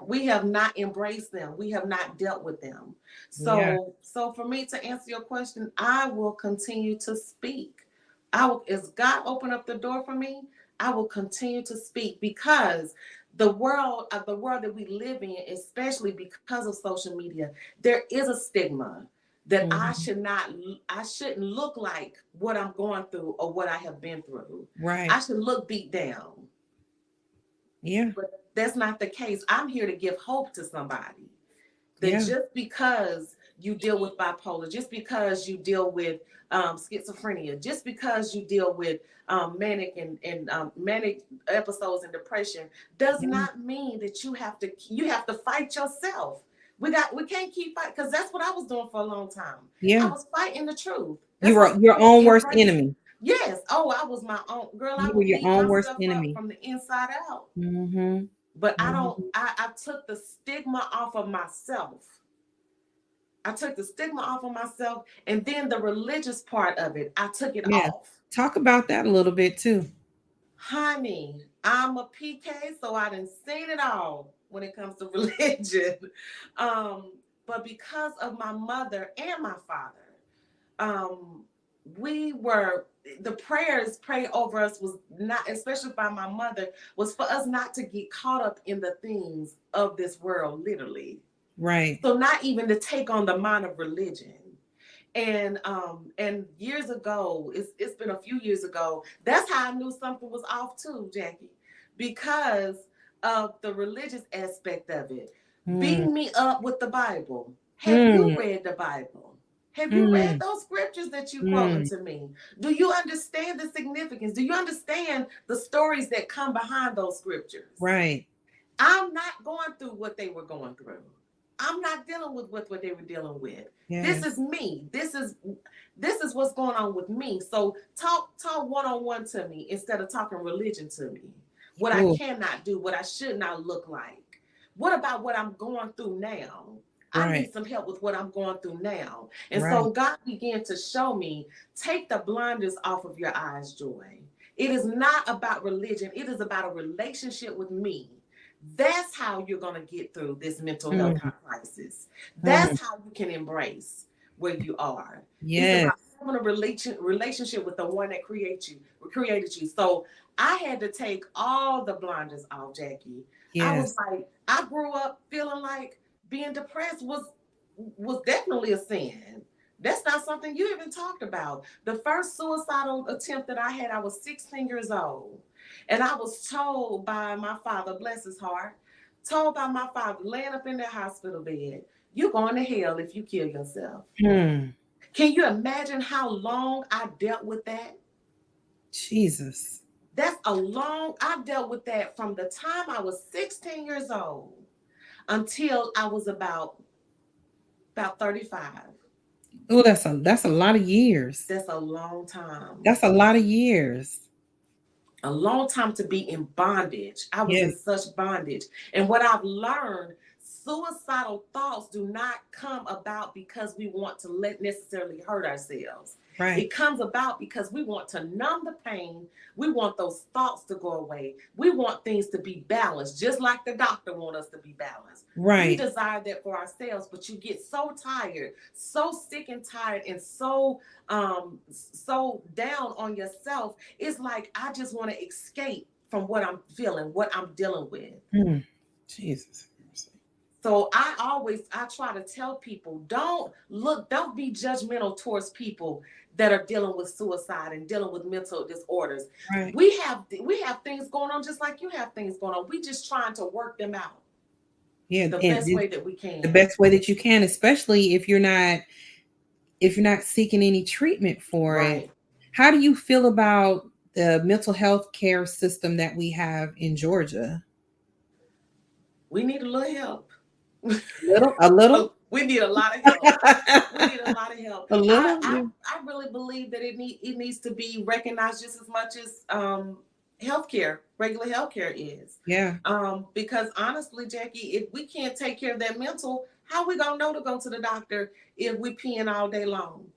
we have not embraced them. We have not dealt with them. Yeah. So for me to answer your question, I will continue to speak. I will, as God open up the door for me, I will continue to speak, because the world that we live in, especially because of social media, there is a stigma. that Mhm. I shouldn't look like what I'm going through or what I have been through. I Right. should look beat down. Yeah. But that's not the case. I'm here to give hope to somebody that Yeah. just because you deal with bipolar, just because you deal with schizophrenia, just because you deal with manic episodes and depression, does Yeah. not mean that you have to fight yourself. We can't keep fighting, because that's what I was doing for a long time. I Yeah. was fighting the truth. You That's why were your I was own worst embracing. enemy. Yes. Oh, I was my own girl. I You were would your beat own worst myself up enemy. from the inside out. Mhm. But I don't. Mhm. I took the stigma off of myself. I took the stigma off of myself, and then the religious part of it, I took it Yeah. off. Talk about that a little bit too. Honey, I'm a PK, so I done seen it all when it comes to religion. Um, but because of my mother and my father, um, we were the prayers prayed over us was not, especially by my mother, was for us not to get caught up in the things of this world, literally. Right. So not even to take on the mind of religion. And years ago, it's been a few years ago, that's how I knew something was off too, Jackie, because of the religious aspect of it. Mm. Beating me up with the Bible. Have you Mm. read the Bible? Have you read Mm. those scriptures that you quoting Mm. to me? Do you understand the significance? Do you understand the stories that come behind those scriptures? Right. I'm not going through what they were going through. I'm not dealing with what they were dealing with. This is Yes. me. This is what's going on with me. So talk one on one to me instead of talking religion to me. What I Ooh. cannot do, what I should not look like. What about what I'm going through now? I Right. need some help with what I'm going through now. And Right. so God began to show me, take the blinders off of your eyes, Joy. It is not about religion. It is about a relationship with me. That's how you're going to get through this mental health Mm. crisis. Mm. That's how you can embrace where you are. It's Yes. about having a relationship with the one that created you. So I had to take all the blinders off, Jackie. I was Yes. like, I grew up feeling like being depressed was definitely a sin. That's not something you even talked about. The first suicidal attempt that I had, I was 16 years old. And I was told by my father, bless his heart, told by my father, laying up in the hospital bed, you're going to hell if you kill yourself. Mm. Can you imagine how long I dealt with that? Jesus. That's a long, I dealt with that from the time I was 16 years old until I was about 35. Oh, that's a lot of years. That's a long time. That's a lot of years. A long time to be in bondage. I was Yeah. in such bondage. And what I've learned, suicidal thoughts do not come about because we want to let necessarily hurt ourselves. Right. It comes about because we want to numb the pain. We want those thoughts to go away. We want things to be balanced, just like the doctor wants us to be balanced. We Right. desire that for ourselves, but you get so tired, so sick and tired, and so down on yourself. It's like I just want to escape from what I'm feeling, what I'm dealing with. Mm. Jesus. So I try to tell people, don't be judgmental towards people that are dealing with suicide and dealing with mental disorders. Right. We have things going on just like you have things going on. We just trying to work them out Yeah. the And best way that we the can. best way that you can, especially if you're not seeking any treatment for it. Right. How do you feel about the mental health care system that we have in Georgia? We need a little help. A little, We need a lot of help. We need a lot of help. a I little. I, Yeah. I really believe that it needs to be recognized just as much as healthcare, regular healthcare is. Yeah. Because honestly, Jackie, if we can't take care of that mental, how we gonna know to go to the doctor if we peeing all day long?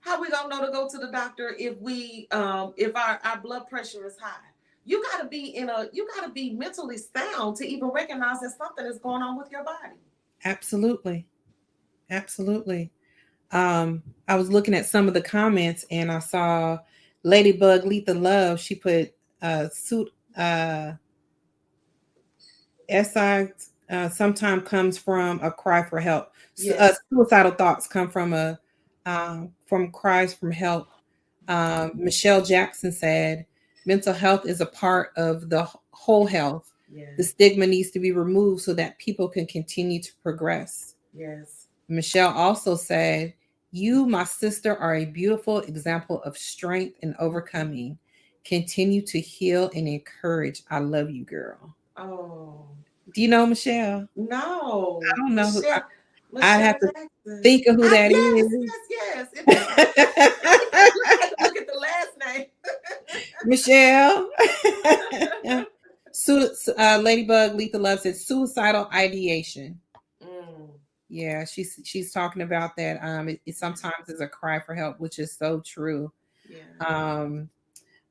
How we gonna know to go to the doctor if our blood pressure is high? You gotta be mentally sound to even recognize that something is going on with your body. Absolutely. Absolutely. I was looking at some of the comments and I saw Ladybug Letha Love. She put suit SI sometimes comes from a cry for help. Yes. Suicidal thoughts come from a from Cries from Help. Michelle Jackson said, mental health is a part of the whole health. The Yes. stigma needs to be removed so that people can continue to progress. Yes. Michelle also said, you, my sister, are a beautiful example of strength and overcoming. Continue to heal and encourage. I love you, girl. Oh Do you know Michelle? no, I don't know who. Michelle. I have Michelle to Jackson. think of who Ah, that yes, is. yes, yes. It is. I had to look at the last name. Michelle. Ladybug Letha Love said suicidal ideation. Mm, Yeah, she's talking about that. It sometimes is a cry for help, which is so true. yeah, Um,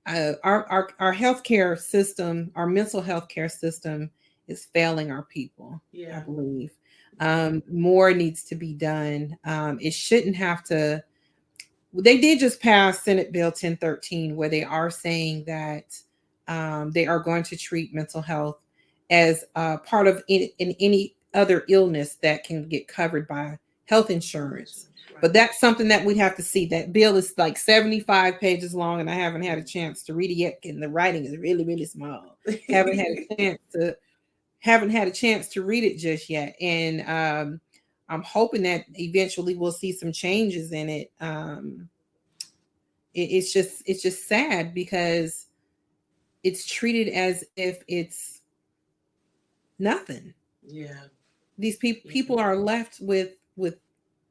our healthcare system, our mental health care system, is failing our people. I yeah, believe yeah, more needs to be done. It shouldn't have to. They did just pass Senate Bill 1013, where they are saying that they are going to treat mental health as part of in any other illness that can get covered by health health insurance. insurance, right. But that's something that we'd have to see. That bill is like 75 pages long, and I haven't had a chance to read it yet. And the writing is really, really small. Haven't had a chance to haven't had a chance to read it just yet. And I'm hoping that eventually we'll see some changes in it. It's just sad because it's treated as if it's nothing. Yeah, These people yeah, people are left with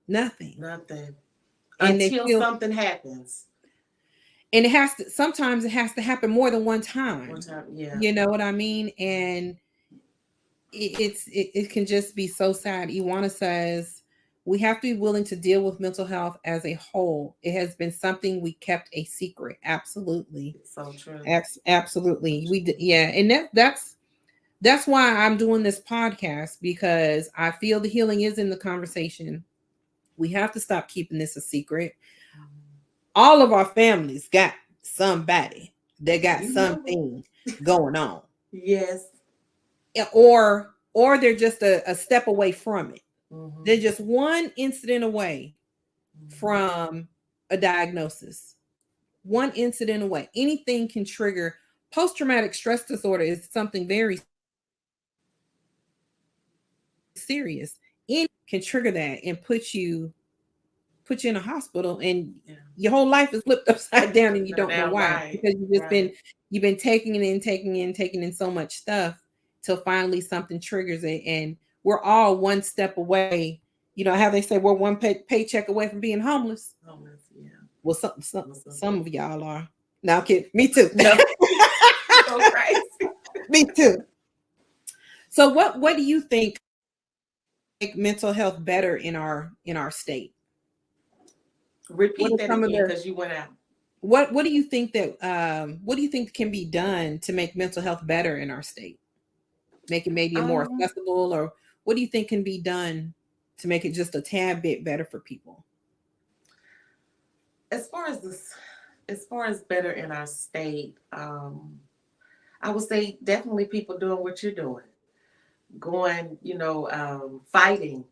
nothing, nothing and they until feel, something happens. and it has to, sometimes it has to happen more than one time. One time, yeah, You know what I mean? And it can just be so sad. Iwana says we have to be willing to deal with mental health as a whole. It has been something we kept a secret. Absolutely. it's so true. So Absolutely. true. Yeah, and that's why I'm doing this podcast, because I feel the healing is in the conversation. We have to stop keeping this a secret. Mhm. All of our families got somebody that got You know it. something going on. Yes. Or they're just a step away from it. They're Mm-hmm. just one incident away Mm-hmm. from a diagnosis. One incident away. Anything can trigger. Post traumatic stress disorder is something very serious. Anything can trigger that and put you in a hospital, and Yeah. your whole life is flipped upside down and you don't know Now, why, right, because right. you've been taking it in, taking in so much stuff till finally something triggers it. And we're all one step away. You know how they say we're one paycheck away from being homeless. Homeless, yeah. Well, What's up? some of y'all are. Now, kid, me too. No, you go crazy. Me too. So what do you think make mental health better in our state? What Repeat are that some of again, the because you went out. what do you think that what do you think can be done to make mental health better in our state? Make it maybe more Um, accessible, or what do you think can be done to make it just a tad bit better for people? as far as this, as far as better in our state, I would say definitely people doing what you're doing, going, fighting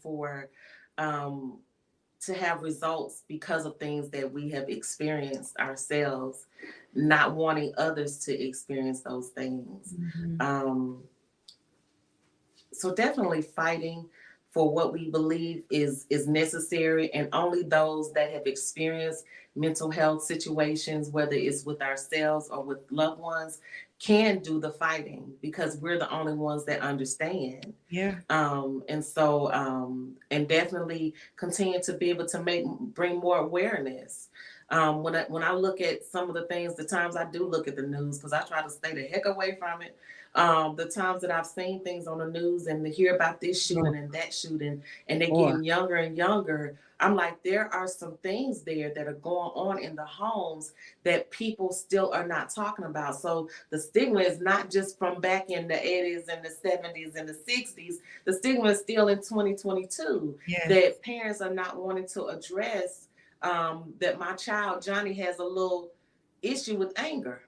for, um, to have results because of things that we have experienced ourselves, not wanting others to experience those things. Mhm. Um, so definitely fighting for what we believe is necessary, and only those that have experienced mental health situations, whether it's with ourselves or with loved ones, can do the fighting, because we're the only ones that understand. Yeah. And definitely continue to be able to bring more awareness. When I look at some of the things, the times I do look at the news, because I try to stay the heck away from it. The times that I've seen things on the news and to hear about this Oh shooting and that shooting, and they're boy. getting younger and younger, I'm like, there are some things there that are going on in the homes that people still are not talking about. So the stigma is not just from back in the 80s and the 70s and the 60s. The stigma is still in 2022, Yes. that parents are not wanting to address, that my child Johnny has a little issue with anger,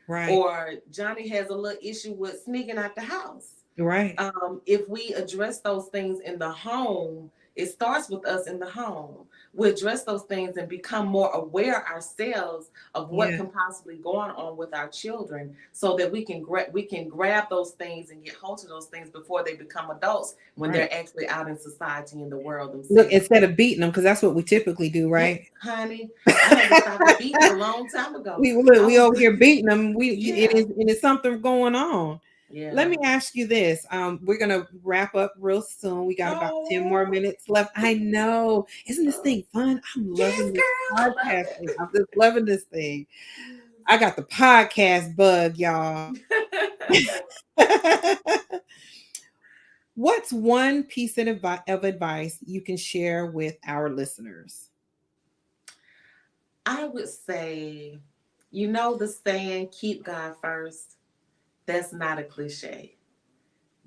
Right. or Johnny has a little issue with sneaking out the house. Right. If we address those things in the home, It starts with us in the home. We address those things and become more aware ourselves of what Yeah. can possibly going on with our children, so that we can grab those things and get hold of those things before they become adults, when Right. they're actually out in society in the world Look, themselves. instead of beating them, because that's what we typically do, Yeah, right? honey, I had to stop the beatings a long time ago. We look, I we was over here beating them. We yeah, it is something going on. Let yeah. me ask you this. We're gonna wrap up real soon. We got about 10 more Oh, minutes left. I know. Isn't this thing fun? I'm yes, loving this girl, I love podcast thing. I'm just loving this thing. it. I got the podcast bug, y'all. Yes. What's one piece of advice you can share with our listeners? I would say, you know, the saying, keep God first, that's not a cliche.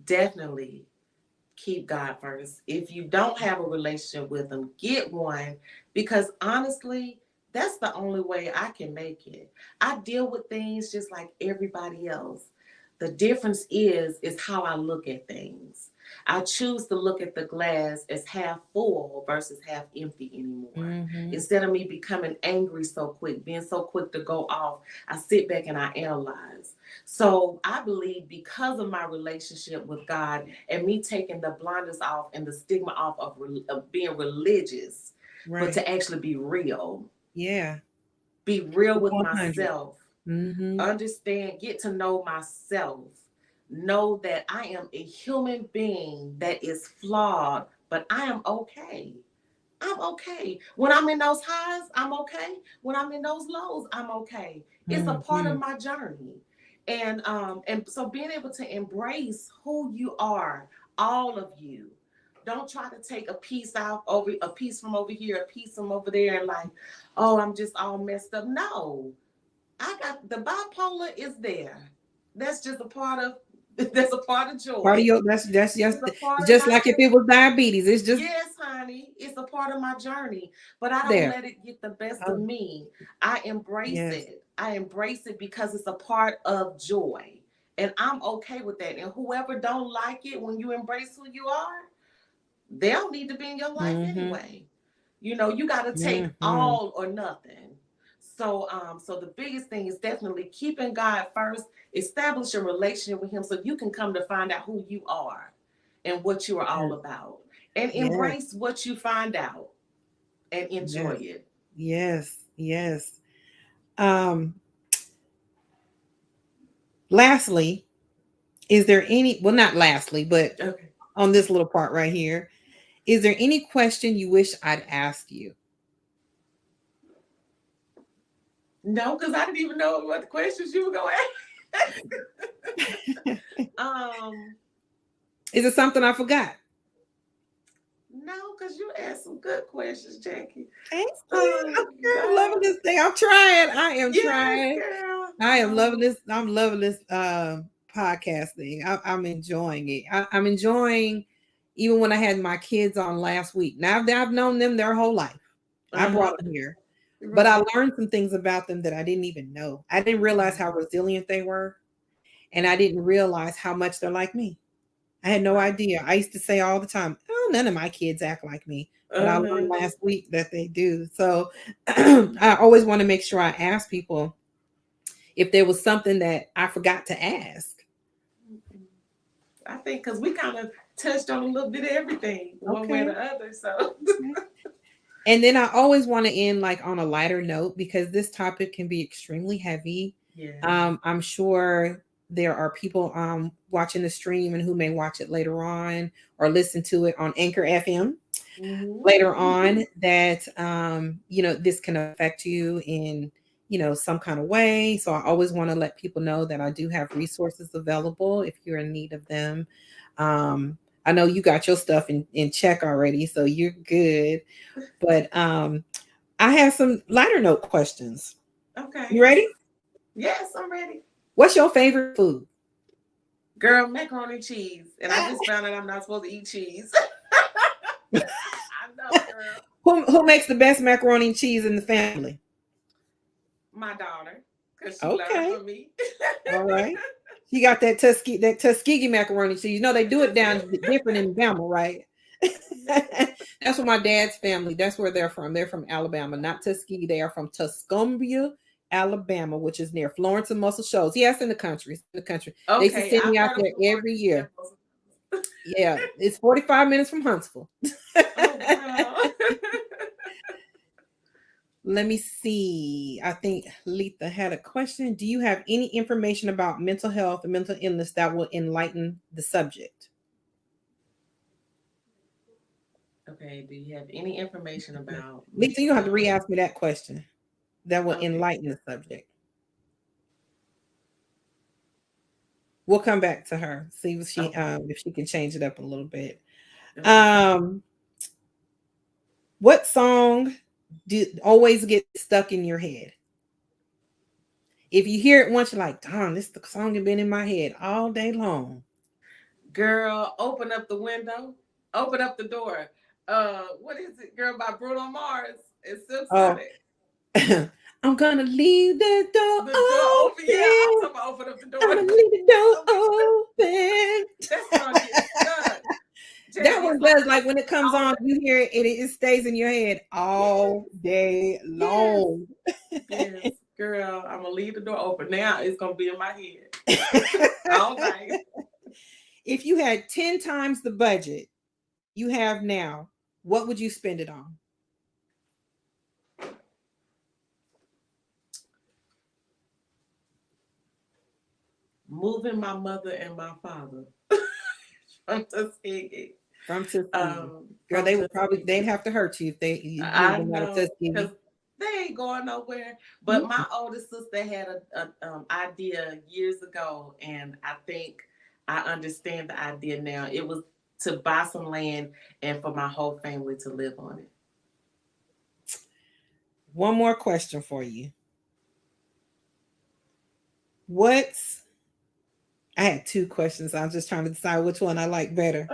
Definitely keep God first. If you don't have a relationship with Him, get one, because honestly, that's the only way I can make it. I deal with things just like everybody else. The difference is how I look at things. I choose to look at the glass as half full versus half empty anymore. Mm-hmm. Instead of me becoming angry so quick, being so quick to go off, I sit back and I analyze. So I believe, because of my relationship with God and me taking the blinders off and the stigma off of being religious, but Right. to actually Yeah. be real with 100. myself, Mm-hmm. understand, get to know myself, know that I am a human being that is flawed, but I am okay. I'm okay. When I'm in those highs, I'm okay. When I'm in those lows, I'm okay. It's a part Mm-hmm. of my journey. And so being able to embrace who you are, all of you. Don't try to take a piece out over a piece from over here, a piece from over there, and like, oh, I'm just all messed up. No. I got the bipolar is there. That's just a part of that's a part of Part of joy. your that's just It's a it's part of just my like if it journey. was diabetes. It's just Yes, honey, it's a part of my journey, but I don't there. let it get the best of Oh, me. I embrace yes. it. I embrace it because it's a part of joy. And I'm okay with that. And whoever don't like it when you embrace who you are, they don't need to be in your life Mm-hmm. anyway. You know, you got to take Mm-hmm. all or nothing. So the biggest thing is definitely keeping God first, establish a relationship with Him so you can come to find out who you are and what you are all Yes. about, and Yes. embrace what you find out and enjoy Yes. it. Yes. Yes. Um, lastly, is there any, well, not lastly, but Okay. on this little part right here, is there any question you wish I'd asked you? No, because I didn't even know what the questions you were going to ask. um, Is it something I forgot? no, because you asked some good questions, Jackie. Thank you. Okay, I'm loving No. this thing. I'm trying. I am Yes, trying. girl. I am loving this. I'm loving this podcast thing. I'm enjoying it. I'm enjoying even when I had my kids on last week. Now that I've known them their whole life, I Uh-huh. brought them here. But I Right. learned some things about them that I didn't even know. I didn't realize how resilient they were, and I didn't realize how much they're like me. I had no Right. idea. I used to say all the time, "Oh, none of my kids act like me," but I learned Uh-huh. last week that they do. So I always want to make sure I ask people if there was something that I forgot to ask. I think because we kind of touched on a little bit of everything, one way or Okay. the other. So, Okay. And then I always want to end like on a lighter note because this topic can be extremely heavy. yeah. I'm sure there are people watching the stream and who may watch it later on or listen to it on Anchor FM later on Mm-hmm. that this can affect you in some kind of way. So I always want to let people know that I do have resources available if you're in need of them. um I know you got your stuff in check already, so you're good. But I have some lighter note questions. You Okay. ready? Yes, I'm ready. What's your favorite food? Girl, macaroni and cheese. And I just found out I'm not supposed to eat cheese. I know, girl. Who makes the best macaroni and cheese in the family? My daughter, because she learned Okay. from me. All right. You got that Tuskegee macaroni cheese. You know they do it down different in Bama, right? Yes. That's what my dad's family, that's where they're from. They're from Alabama, not Tuskegee. They are from Tuscumbia, Alabama, which is near Florence and Muscle Shoals. Yes, in the country. It's in the country. They used to Okay, send me I've out heard of there every Florence year. and most. Yeah, it's 45 minutes from Huntsville. Oh wow. Let me see. I think Letha had a question. Do you have any information about mental health and mental illness that will enlighten the subject? Okay, do you have any information about Letha, you mental don't have to health? re-ask me that question. That will Okay. enlighten the subject. We'll come back to her. See Okay. if she can change it up a little bit. Okay. Um, what song do always get stuck in your head? If you hear it once, you're like, darn, this the song has been in my head all day long. Girl, open up the window. Open up the door. What is it, girl, by Bruno Mars? It's Silk Oh, Sonic. I'm gonna leave the door The door open. Yeah, I'm open. talking about open up the I'm door. gonna leave the door So we- open. that song gets stuck. That JB, it's one like does. Like when it comes all on, day. you hear it, it stays in your head all Yes. day Yes. long. Yes. Girl, I'm gonna leave the door open. Now it's gonna be in my head. All night. If you had 10 times the budget you have now, what would you spend it on? Moving my mother and my father from Tuskegee. From Tuskegee. Girl, From they would probably Tuskegee. they'd have to hurt you if you moved I them out of know, because Tuskegee. they ain't going nowhere. But my Mhm. oldest sister had a idea years ago, and I think I understand the idea now. It was to buy some land and for my whole family to live on it. One more question for you. What's I had two questions. I'm just trying to decide which one I like better.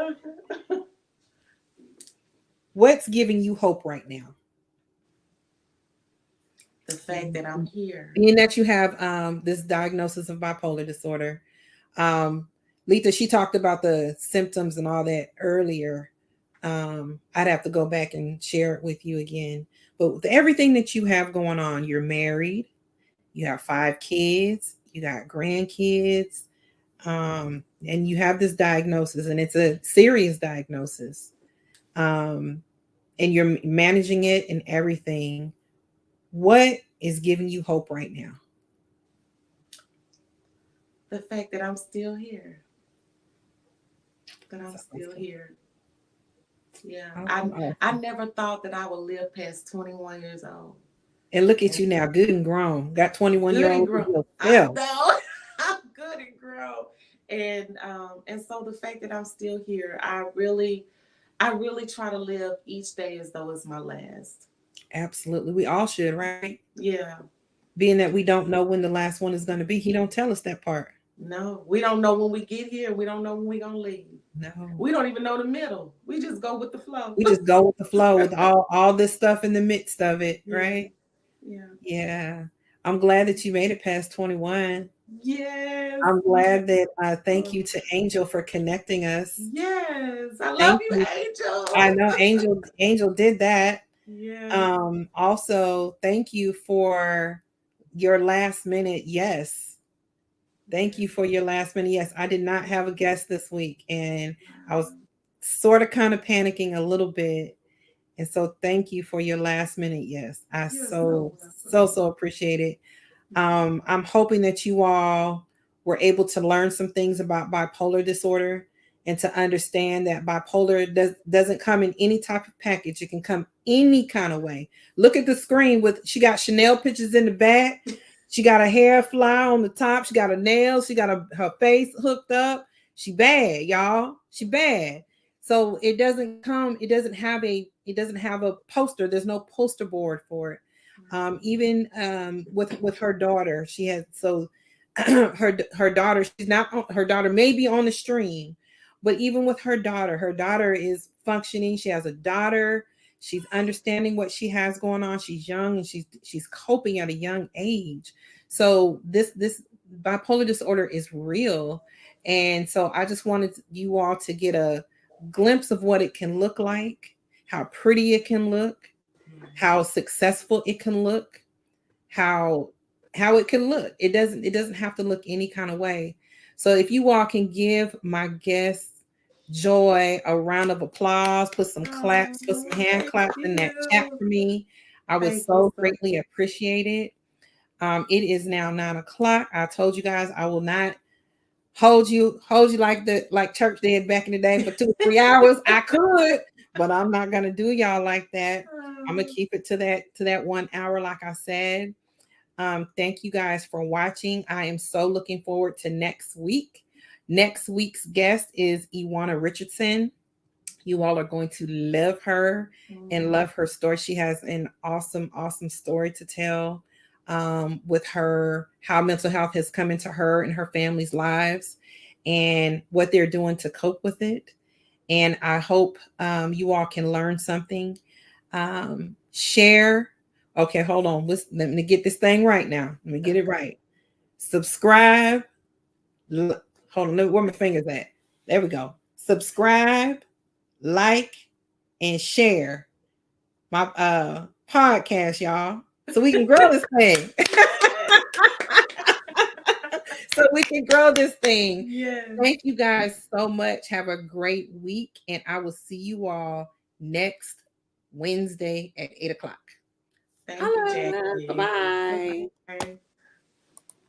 The What's giving you hope right now? fact that I'm here. Being that you have this diagnosis of bipolar disorder, um, Letha, she talked about the symptoms and all that earlier. I'd have to go back and share it with you again. But with everything that you have going on, you're married, you have 5 kids, you got grandkids, and you have this diagnosis, and it's a serious diagnosis. Um, and you're managing it and everything. What is giving you hope right now? The fact that I'm still here. That I'm That's still awesome. here. Yeah. I Awesome, I awesome. never thought that I would live past 21 years old. And look at And you now, good and grown. Got 21-year good and old grown. I yourself. know. I'm good and grown. And so the fact that I'm still here, I really try to live each day as though it's my last. Absolutely. We all should, right? Yeah. Being that we don't know when the last one is going to be. He don't tell us that part. No, we don't know when we get here. We don't know when we're gonna leave. No. We don't even know the middle. We just go with the flow. We just go with the flow with all this stuff in the midst of it, Yeah. right? Yeah. Yeah. I'm glad that you made it past 21. Yes. I'm Yes. glad that thank Oh, you to Angel for connecting us. yes. I love Thank you, you. I Angel. know Angel did that. Yes. Also thank you for your last minute yes. Thank you Yes. for your last minute yes. I did not have a guest this week, and I was Wow. sort of kind of panicking a little bit. And so thank you for your last minute yes. I You're so so so welcome. so appreciate it. Yes. I'm hoping that you all were able to learn some things about bipolar disorder and to understand that bipolar doesn't come in any type of package. It can come any kind of way. Look at the screen with she got Chanel pictures in the back. She got a hair fly on the top. She got a nails. She got her face hooked up. She bad, y'all. She bad. So it doesn't have a poster. There's no poster board for it. Even with her daughter, she has so her daughter, she's not her daughter may be on the stream, but even with her daughter is functioning. She has a daughter. She's understanding what she has going on. She's young and she's coping at a young age. So this bipolar disorder is real, and so I just wanted you all to get glimpse of what it can look like, how pretty it can look, how successful it can look, how it can look. It doesn't have to look any kind of way. So if you all can give my guests Joy a round of applause, put some claps, put Oh, some hand thank claps in that chat you. for me, I would Thank you so so greatly appreciate it. It is now 9 o'clock. I told you guys I will not hold you like church did back in the day for 2 or 3 hours. I could, but I'm not gonna do y'all like that. I'm gonna much. keep it to that 1 hour, like I said. Thank you guys for watching. I am so looking forward to next week. Next week's guest is Iwana Richardson. You all are going to love her and Mhm. love her story. She has an awesome, awesome story to tell, with her, how mental health has come into her and her family's lives and what they're doing to cope with it. And I hope you all can learn something. Share. Okay, hold on. Let me get this thing right now. Let me get it Okay. right. Subscribe. Hold on. Where my fingers at? There we go. Subscribe, like, and share my podcast, y'all, so we can grow this thing. Yes. So we can grow this thing. Yes. Thank you guys so much. Have a great week, and I will see you all next Wednesday at 8 o'clock. Thank you, Hello. Bye Jackie. bye. Bye.